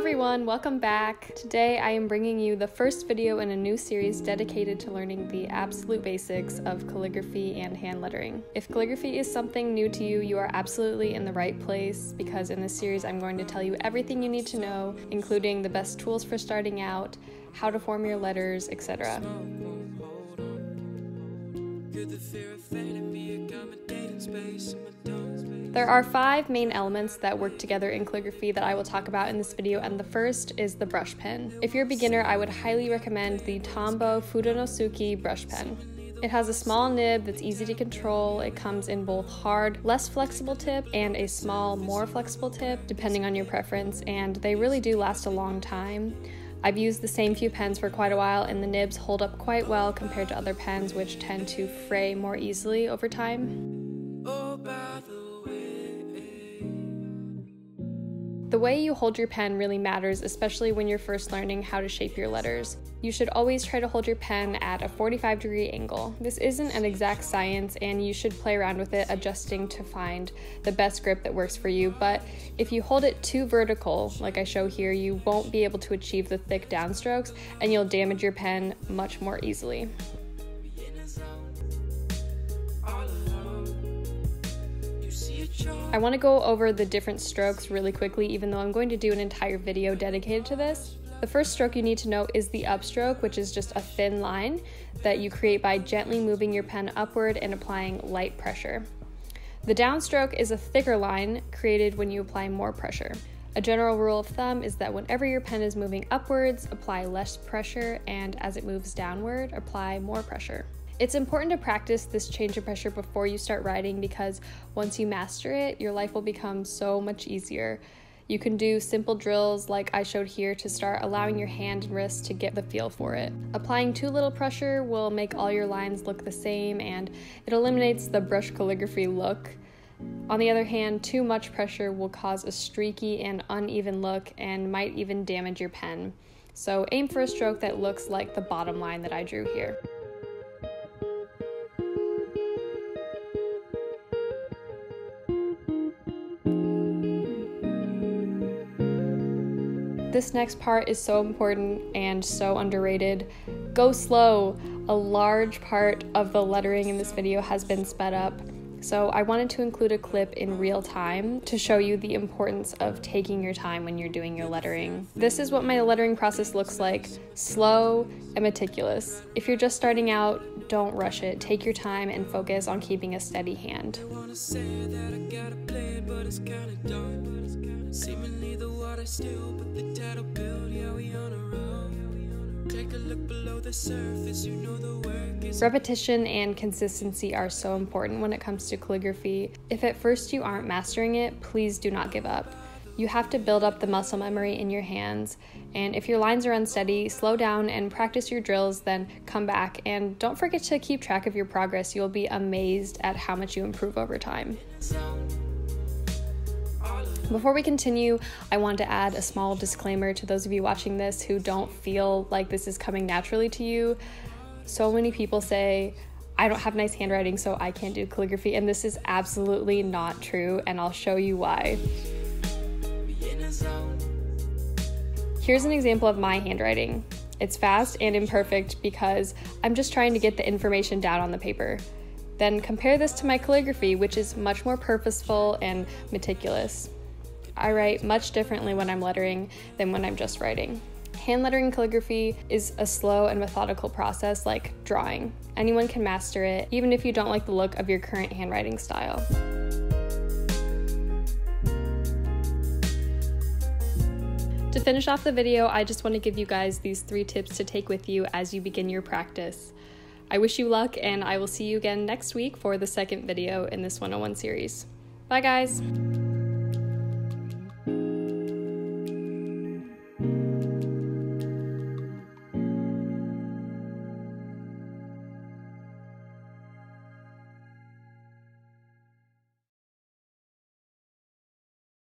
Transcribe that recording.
everyone, welcome back. Today I am bringing you the first video in a new series dedicated to learning the absolute basics of calligraphy and hand lettering. If calligraphy is something new to you, you are absolutely in the right place because in this series I'm going to tell you everything you need to know, including the best tools for starting out, how to form your letters, etc. There are 5 main elements that work together in calligraphy that I will talk about in this video, and the first is the brush pen. If you're a beginner, I would highly recommend the Tombow Fudonosuke brush pen. It has a small nib that's easy to control. It comes in both hard, less flexible tip and a small, more flexible tip, depending on your preference, and they really do last a long time. I've used the same few pens for quite a while, and the nibs hold up quite well compared to other pens which tend to fray more easily over time. The way you hold your pen really matters, especially when you're first learning how to shape your letters. You should always try to hold your pen at a 45-degree angle. This isn't an exact science, and you should play around with it, adjusting to find the best grip that works for you, but if you hold it too vertical, like I show here, you won't be able to achieve the thick downstrokes, and you'll damage your pen much more easily. I want to go over the different strokes really quickly, even though I'm going to do an entire video dedicated to this. The first stroke you need to know is the upstroke, which is just a thin line that you create by gently moving your pen upward and applying light pressure. The downstroke is a thicker line created when you apply more pressure. A general rule of thumb is that whenever your pen is moving upwards, apply less pressure, and as it moves downward, apply more pressure. It's important to practice this change of pressure before you start writing because once you master it, your life will become so much easier. You can do simple drills like I showed here to start allowing your hand and wrist to get the feel for it. Applying too little pressure will make all your lines look the same, and it eliminates the brush calligraphy look. On the other hand, too much pressure will cause a streaky and uneven look and might even damage your pen. So aim for a stroke that looks like the bottom line that I drew here. This next part is so important and so underrated. Go slow. A large part of the lettering in this video has been sped up, so I wanted to include a clip in real time to show you the importance of taking your time when you're doing your lettering. This is what my lettering process looks like: slow and meticulous. If you're just starting out, don't rush it. Take your time and focus on keeping a steady hand. Seemingly the water still, but the tidal build, yeah, we on a roll. Take a look below the surface, you know the work is. Repetition and consistency are so important when it comes to calligraphy. If at first you aren't mastering it, please do not give up. You have to build up the muscle memory in your hands, and if your lines are unsteady, slow down and practice your drills, then come back, and don't forget to keep track of your progress. You'll be amazed at how much you improve over time. Before we continue, I want to add a small disclaimer to those of you watching this who don't feel like this is coming naturally to you. So many people say, I don't have nice handwriting, so I can't do calligraphy, and this is absolutely not true, and I'll show you why. Here's an example of my handwriting. It's fast and imperfect because I'm just trying to get the information down on the paper. Then compare this to my calligraphy, which is much more purposeful and meticulous. I write much differently when I'm lettering than when I'm just writing. Hand lettering calligraphy is a slow and methodical process like drawing. Anyone can master it, even if you don't like the look of your current handwriting style. To finish off the video, I just want to give you guys these 3 tips to take with you as you begin your practice. I wish you luck, and I will see you again next week for the second video in this 101 series. Bye guys!